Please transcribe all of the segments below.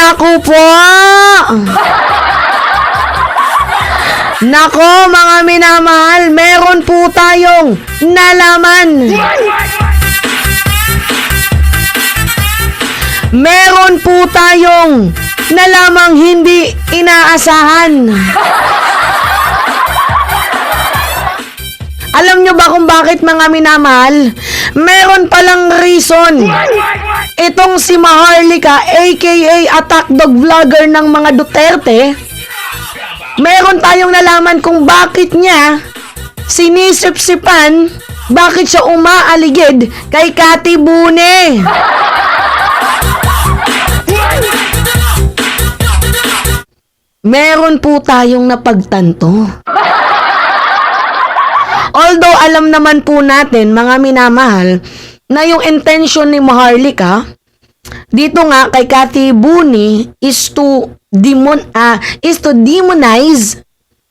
Naku po! Nako mga minamahal, meron po tayong nalaman. Meron po tayong nalamang hindi inaasahan. Alam nyo ba kung bakit mga minamahal? Meron palang reason. Itong si Maharlika, aka Attack Dog Vlogger ng mga Duterte, meron tayong nalaman kung bakit niya sinisip-sipan, bakit siya umaaligid kay Kati Bune. Meron po tayong napagtanto. Although alam naman po natin mga minamahal na yung intention ni Maharlika dito nga kay Kati Bune is to demonize,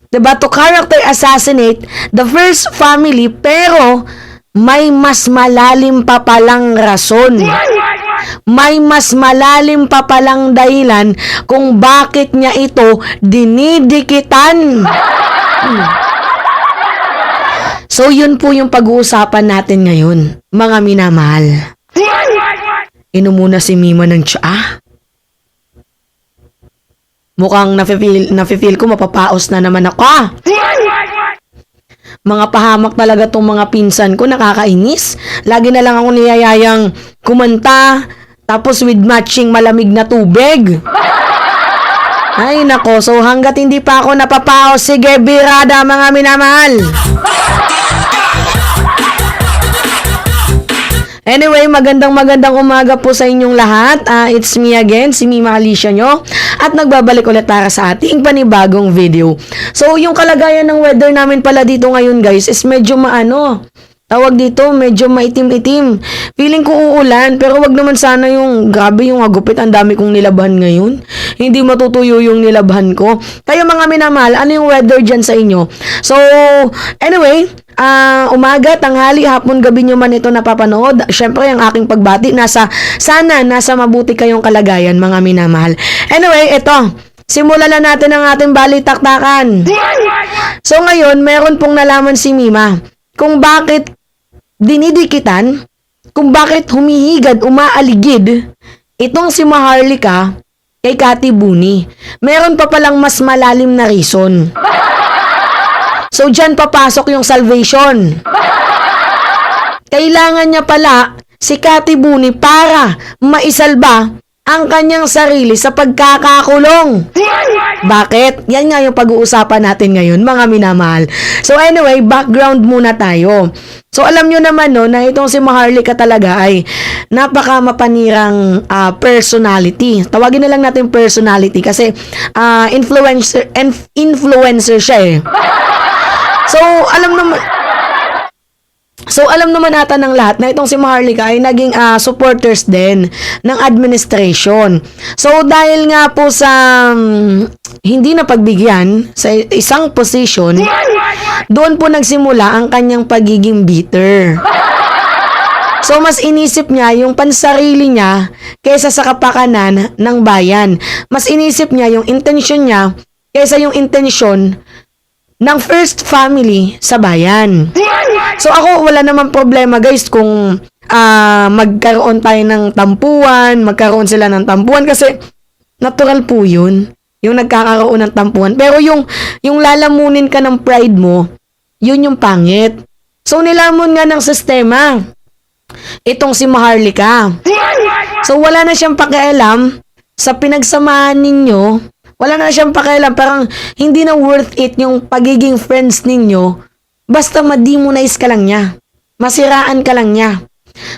diba, to character assassinate the first family, pero may mas malalim pa palang rason. May mas malalim pa palang dahilan kung bakit niya ito dinidikitan. So, yun po yung pag-uusapan natin ngayon, mga minamahal. Inom muna si Mima ng tsaa. Mukhang nafe-feel ko mapapaos na naman ako. Mga pahamak talaga tong mga pinsan ko, nakakainis. Lagi na lang ako niyayayang kumanta, tapos with matching malamig na tubig. Ay nako, so hanggat hindi pa ako napapaos, sige birada mga minamahal. Anyway, magandang umaga po sa inyong lahat. It's me again, si Mima Alicia nyo. At nagbabalik ulit para sa ating panibagong video. So, yung kalagayan ng weather namin pala dito ngayon guys is medyo tawag dito, medyo maitim-itim. Feeling ko uulan, pero wag naman sana yung grabe yung agupit. Ang dami kong nilabhan ngayon. Hindi matutuyo yung nilabhan ko. Kayo mga minamahal, ano yung weather dyan sa inyo? So, anyway, umaga, tanghali, hapon, gabi nyo man ito napapanood. Syempre, ang aking pagbati, sana nasa mabuti kayong kalagayan, mga minamahal. Anyway, ito, simulan na natin ang ating balitaktakan. So, ngayon, meron pong nalaman si Mima kung bakit dinidikitan, kung bakit humihigad, umaaligid itong si Maharlika kay Kati Bune. Meron pa palang mas malalim na reason. So, dyan papasok yung salvation. Kailangan niya pala si Kati Bune para maisalba ang kanyang sarili sa pagkakakulong. Bakit? Yan nga yung pag-uusapan natin ngayon, mga minamahal. So anyway, background muna tayo. So alam nyo naman no, na itong si Maharlika talaga ay napaka mapanirang personality. Tawagin na lang natin personality kasi influencer siya eh. So, alam naman ata ng lahat na itong si Maharlika ay naging supporters din ng administration. So, dahil nga po sa hindi na pagbigyan sa isang position, doon po nagsimula ang kanyang pagiging bitter. So, mas inisip niya yung pansarili niya kaysa sa kapakanan ng bayan. Mas inisip niya yung intensyon niya kaysa yung intensyon ng first family sa bayan. So ako, wala namang problema guys kung magkaroon tayo ng tampuan, magkaroon sila ng tampuan kasi natural po yun, yung nagkakaroon ng tampuan. Pero yung lalamunin ka ng pride mo, yun yung pangit. So nilamon nga ng sistema itong si Maharlika. So wala na siyang pakialam sa pinagsamahan ninyo. Wala na siyang pakialam, parang hindi na worth it yung pagiging friends ninyo. Basta ma-demonize ka lang niya. Masiraan ka lang niya.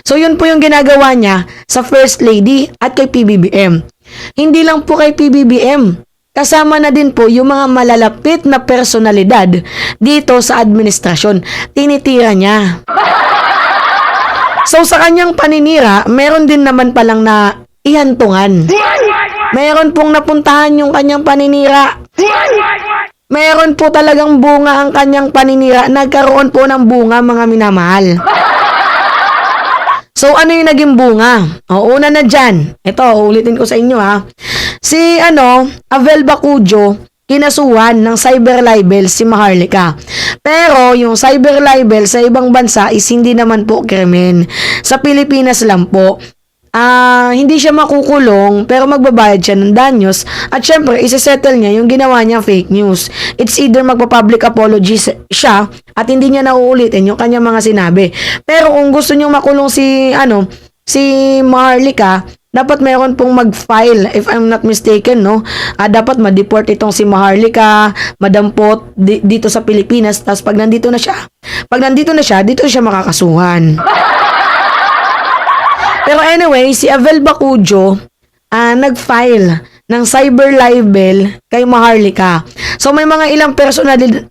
So, yun po yung ginagawa niya sa First Lady at kay PBBM. Hindi lang po kay PBBM. Kasama na din po yung mga malalapit na personalidad dito sa administrasyon. Tinitira niya. So, sa kanyang paninira, meron din naman palang na ihantungan. Meron pong napuntahan yung kanyang paninira. Meron po talagang bunga ang kanyang paninira. Nagkaroon po ng bunga, mga minamahal. So, ano yung naging bunga? O, una na dyan. Ito, ulitin ko sa inyo ha. si Avel Bacujo, kinasuhan ng cyber libel si Maharlika. Pero yung cyber libel sa ibang bansa is hindi naman po krimen. Sa Pilipinas lang po. Hindi siya makukulong pero magbabayad siya ng danyos at syempre isisettle niya yung ginawa niya fake news. It's either magpa-public apology siya at hindi niya nauulitin yung kanyang mga sinabi. Pero kung gusto niyo makulong si Maharlika, dapat mayroon pong mag-file if I'm not mistaken, no? Dapat ma-deport itong si Maharlika, madampot dito sa Pilipinas, tapos pag nandito na siya, dito siya makakasuhan. Pero anyway, si Avel Bacujo nag-file ng cyber libel kay Maharlika. So may mga ilang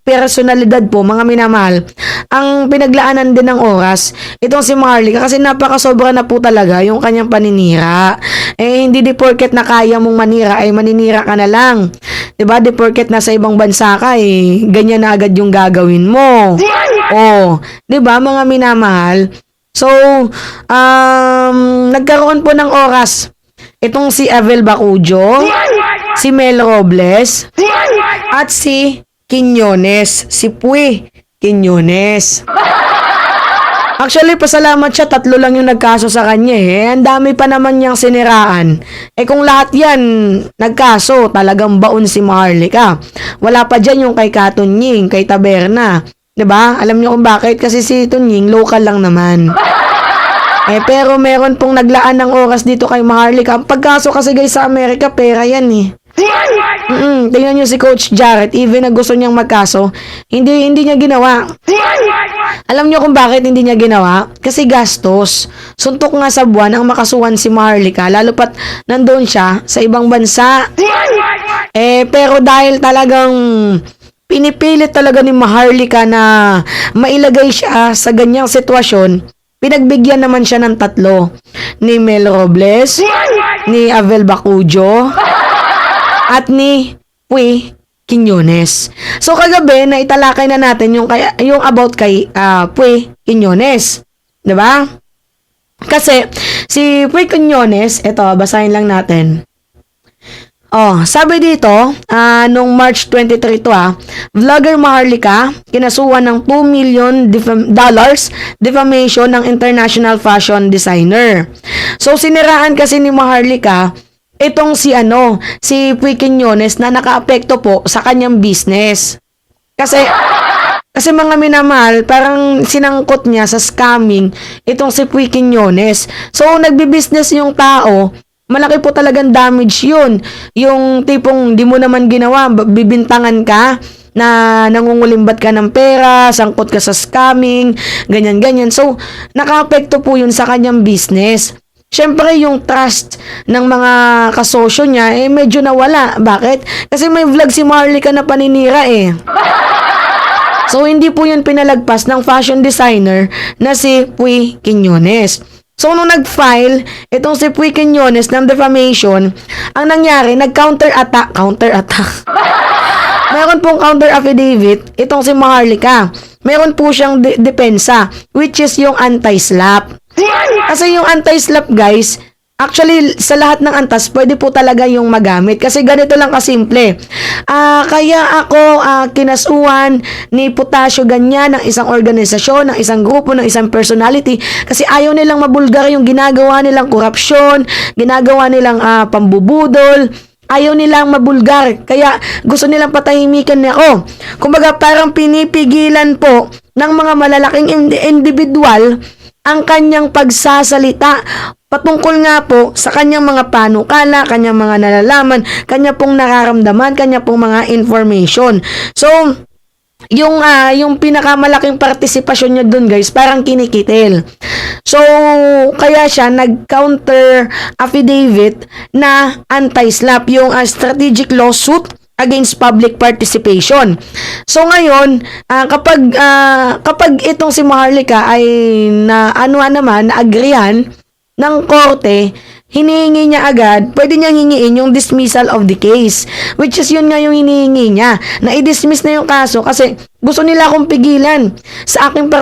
personalidad po, mga minamahal, ang pinaglaanan din ng oras itong si Maharlika kasi napakasobra na po talaga yung kanyang paninira. Hindi di porket na kaya mong manira ay maninira ka na lang. 'Di ba? Di porket nasa ibang bansa ka ganyan na agad yung gagawin mo. 'Di ba mga minamahal? So, nagkaroon po ng oras itong si Avel Bacujo, si Mel Robles, at si Quiñones, si Pui Quiñones. Actually, pasalamat siya, 3 lang yung nagkaso sa kanya Ang dami pa naman niyang siniraan. Kung lahat yan nagkaso, talagang baon si Maharlika. Wala pa dyan yung kay Katunying, kay Taberna. 'Di ba? Alam niyo kung bakit? Kasi si Tunying local lang naman. Pero meron pong naglaan ng oras dito kay Maharlika. Ang pagkaso kasi guys sa Amerika, pera yan Tingnan niyo si Coach Jarrett, even na gusto niyang magkaso, hindi niya ginawa. Alam niyo kung bakit hindi niya ginawa? Kasi gastos. Suntok nga sa buwan ang makasuhan si Maharlika, lalo pat nandoon siya sa ibang bansa. Pero dahil talagang pinipilit talaga ni Maharlika na mailagay siya sa ganyang sitwasyon, pinagbigyan naman siya ng 3, ni Mel Robles, ni Avel Bacujo, at ni Pui Quiñones. So kagabi na italakay na natin yung about kay Pui Quiñones, 'di ba? Kasi si Pui Quiñones, ito basahin lang natin. Sabi dito, nung March 23 vlogger Maharlika kinasuhan ng $2 million defamation ng international fashion designer. So siniraan kasi ni Maharlika itong si Pui Quiñones na nakaapekto po sa kanyang business. Kasi mga minamahal, parang sinangkot niya sa scamming itong si Pui Quiñones. So nagbi-business yung tao, malaki po talagang damage yun. Yung tipong di mo naman ginawa, bibintangan ka na nangungulimbat ka ng pera, sangkot ka sa scamming, ganyan-ganyan. So, naka-apekto po yun sa kanyang business. Siyempre, yung trust ng mga kasosyo niya, medyo nawala. Bakit? Kasi may vlog si Maharlika na paninira So, hindi po yun pinalagpas ng fashion designer na si Pui Quiñones. So, nung nag-file itong si Pui Quiñones ng defamation, ang nangyari, nag-counter-attack. Meron pong counter-affidavit itong si Maharlika. Meron po siyang depensa, which is yung anti-slap. Kasi yung anti-slap, guys, actually, sa lahat ng antas, pwede po talaga yung magamit. Kasi ganito lang kasimple. Kaya ako kinasuhan ni Potasio ganyan ng isang organisasyon, ng isang grupo, ng isang personality. Kasi ayaw nilang mabulgar yung ginagawa nilang korupsyon, ginagawa nilang pambubudol. Ayaw nilang mabulgar. Kaya gusto nilang patahimikan niya ako. Kumbaga, parang pinipigilan po ng mga malalaking individual ang kanyang pagsasalita patungkol nga po sa kanyang mga panukala, kanyang mga nalalaman, kanya pong nararamdaman, kanya pong mga information. So, yung pinakamalaking partisipasyon niya dun, guys, parang kinikitil. So, kaya siya nag-counter affidavit na anti-slap, yung strategic lawsuit against public participation. So ngayon, kapag itong si Maharlika ay na-agreehan ng korte, hinihingi niya agad, pwede niyang hingiin yung dismissal of the case. Which is yun nga yung hinihingi niya, na i-dismiss na yung kaso kasi gusto nila akong pigilan sa aking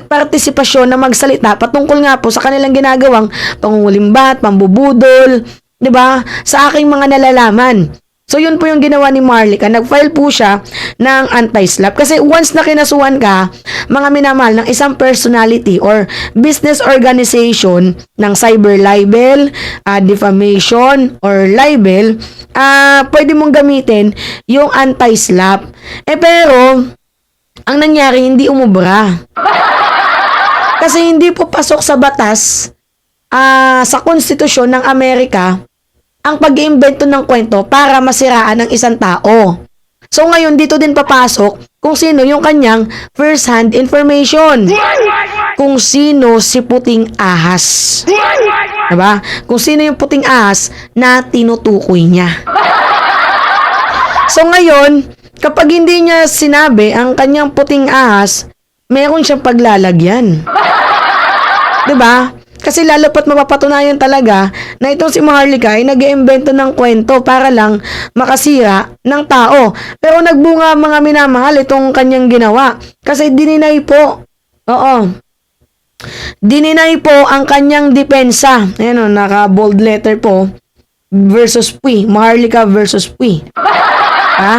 partisipasyon na magsalita patungkol nga po sa kanilang ginagawang pangungulimbat, pambubudol, 'di ba? Sa aking mga nalalaman. So, yun po yung ginawa ni Maharlika. Nag-file po siya ng anti-SLAPP. Kasi once na kinasuhan ka, mga minamahal, ng isang personality or business organization ng cyber libel, defamation, or libel, pwede mong gamitin yung anti-SLAPP. Pero, ang nangyari, hindi umubra. Kasi hindi po pasok sa batas, sa konstitusyon ng Amerika, ang pag-iimbento ng kwento para masiraan ng isang tao. So ngayon, dito din papasok kung sino yung kanyang first-hand information. Kung sino si puting ahas. Diba? Kung sino yung puting ahas na tinutukoy niya. So ngayon, kapag hindi niya sinabi ang kanyang puting ahas, meron siyang paglalagyan. Diba? Kasi lalo pat mapapatunayan talaga na itong si Maharlika ay nag-iimbento ng kwento para lang makasira ng tao. Pero nagbunga mga minamahal itong kanyang ginawa. Kasi dininay po. Oo. Dininay po ang kanyang depensa. Ayan o, naka-bold letter po. Versus Puy. Maharlika versus Puy. Ha?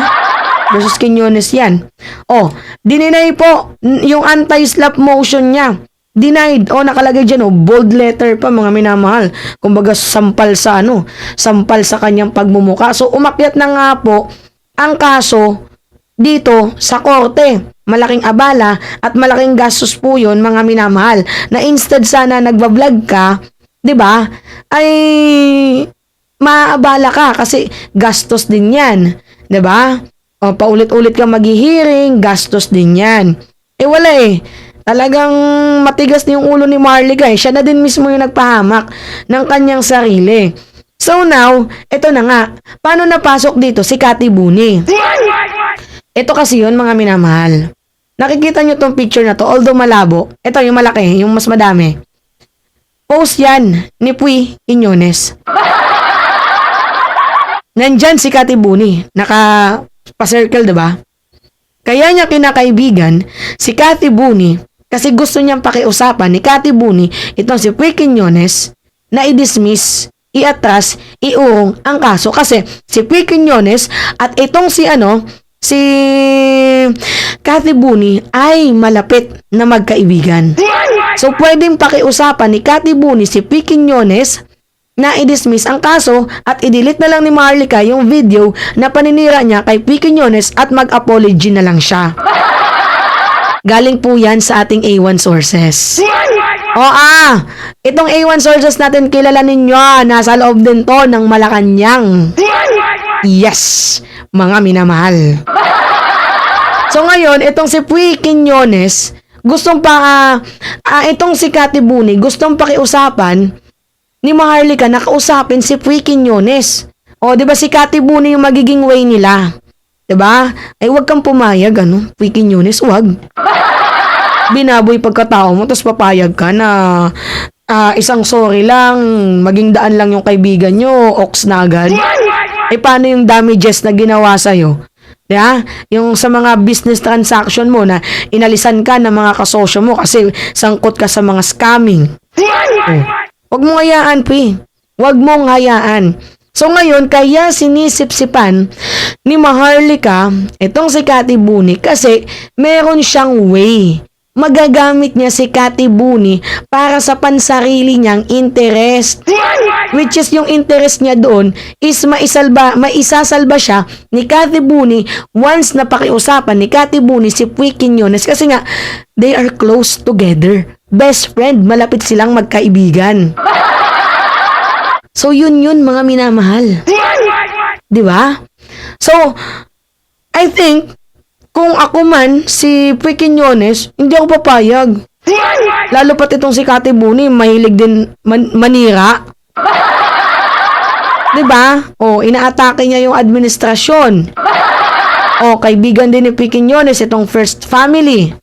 Versus Quiñones yan. O, dininay po yung anti-SLAPP motion niya. Denied. O, nakalagay dyan, bold letter pa, mga minamahal. Kumbaga, sampal sa kanyang pagmumuka. So, umakyat na nga po ang kaso dito sa korte. Malaking abala at malaking gastos po yun, mga minamahal. Na instead sana nagbablog ka, di ba, ay maabala ka kasi gastos din yan. Di ba? O, paulit-ulit ka maghihiring, gastos din yan. Wala Talagang matigas na yung ulo ni Maharlika. Siya na din mismo yung nagpahamak ng kanyang sarili. So now, ito na nga. Paano napasok dito si Cathy Buni? Ito kasi yun, mga minamahal. Nakikita nyo tong picture na to, although malabo. Ito yung malaki, yung mas madami. Post yan ni Puy Quiñones. Nandyan si Cathy Buni. Naka-pa-circle, diba? Kaya niya kinakaibigan si Cathy Buni kasi gusto niyang pakiusapan ni Cathy Buni itong si Puy Quiñones na i-dismiss, i-atras, iurong ang kaso. Kasi si Puy Quiñones at itong si Cathy Buni ay malapit na magkaibigan. So pwedeng pakiusapan ni Cathy Buni si Puy Quiñones na i-dismiss ang kaso at i-delete na lang ni Maharlika yung video na paninira niya kay Puy Quiñones at mag-apology na lang siya. Galing po yan sa ating A1 sources. Itong A1 sources natin kilala ninyo, nasa loob din to ng Malacanang. Yes, mga minamahal. So ngayon, itong si Puy Quiñones, itong si Cathy Buni, gustong pakiusapan ni Maharlika na kausapin si Puy Quiñones. O, di ba si Cathy Buni yung magiging way nila? Diba? Ay, wag kang pumayag, Puy Quiñones, wag. Binaboy pagkatao mo, tapos papayag ka na isang sorry lang, maging daan lang yung kaibigan nyo, ox na agad. Paano yung damages na ginawa sa'yo? Diba? Yung sa mga business transaction mo na inalisan ka ng mga kasosyo mo kasi sangkot ka sa mga scamming. Wag mong hayaan, Puy. Wag mong hayaan. So ngayon, kaya sinisip-sipan ni Maharlika itong si Cathy Buni kasi meron siyang way. Magagamit niya si Cathy Buni para sa pansarili niyang interest. Which is yung interest niya doon is maisasalba siya ni Cathy Buni once na pakiusapan ni Cathy Buni si Puy Quiñones kasi nga, they are close together. Best friend, malapit silang magkaibigan. So, yun mga minamahal. Di ba? So, I think, kung ako man, si Puy Quiñones, hindi ako papayag. Lalo pat itong si Cathy Buni, mahilig din manira. Di ba? O, inaatake niya yung administrasyon. O, kaibigan din ni Puy Quiñones, itong First Family.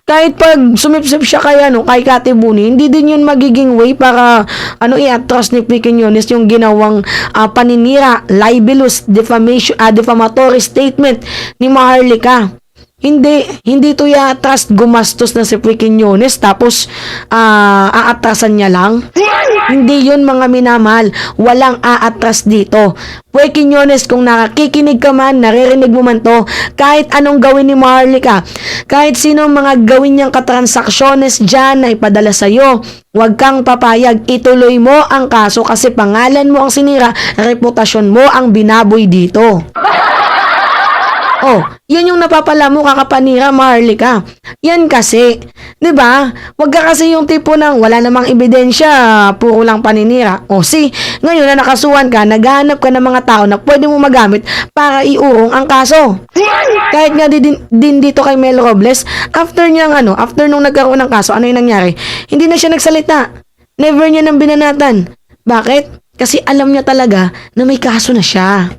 Kahit pag sumipsip siya kay Cathy Buni, hindi din yun magiging way para i-atras ni Puy Quiñones yung ginawang paninira, libelous, defamatory statement ni Maharlika. Hindi to trust gumastos na si Quiñones tapos aatrasan niya lang. Hindi yun mga minamahal. Walang aatras dito. Quiñones, kung nakikinig ka man, naririnig mo man to, kahit anong gawin ni Maharlika, kahit sino mga gawin niyang katransaksyones dyan na ipadala sa'yo, huwag kang papayag. Ituloy mo ang kaso kasi pangalan mo ang sinira, reputasyon mo ang binaboy dito. Oh, yun yung napapala mo kakapanira, Maharlika. Yan kasi, 'di ba? Wag ka kasi yung tipo ng wala namang ebidensya, puro lang paninira. O ngayon na nakasuhan ka, naghahanap ka ng mga tao na pwede mo magamit para iurong ang kaso. Kahit nga din dito kay Mel Robles, after nung nagkaroon ng kaso, ano yung nangyari? Hindi na siya nagsalita. Never niya nang binanatan. Bakit? Kasi alam niya talaga na may kaso na siya.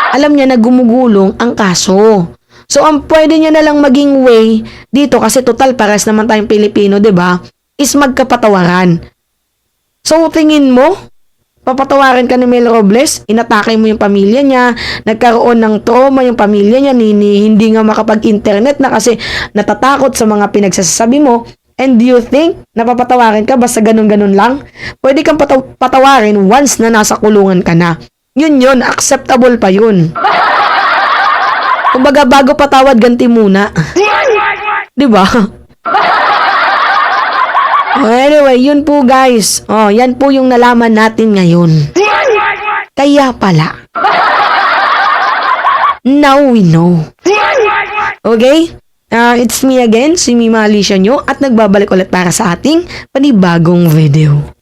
Alam niya na gumugulong ang kaso. So, ang pwede niya na lang maging way dito, kasi total pares naman tayong Pilipino, 'di ba? Is magkapatawaran. So, tingin mo, papatawarin ka ni Mel Robles, inatake mo yung pamilya niya, nagkaroon ng trauma yung pamilya niya, hindi nga makapag-internet na kasi natatakot sa mga pinagsasabi mo, and do you think napapatawarin ka basta ganun-ganun lang? Pwede kang patawarin once na nasa kulungan ka na. Yun, acceptable pa yun. Kumbaga, bago patawad, ganti muna. Diba? Anyway, yun po guys. Yan po yung nalaman natin ngayon. Kaya pala. Now we know. Okay? It's me again, si Mima Alicia nyo, at nagbabalik ulit para sa ating panibagong video.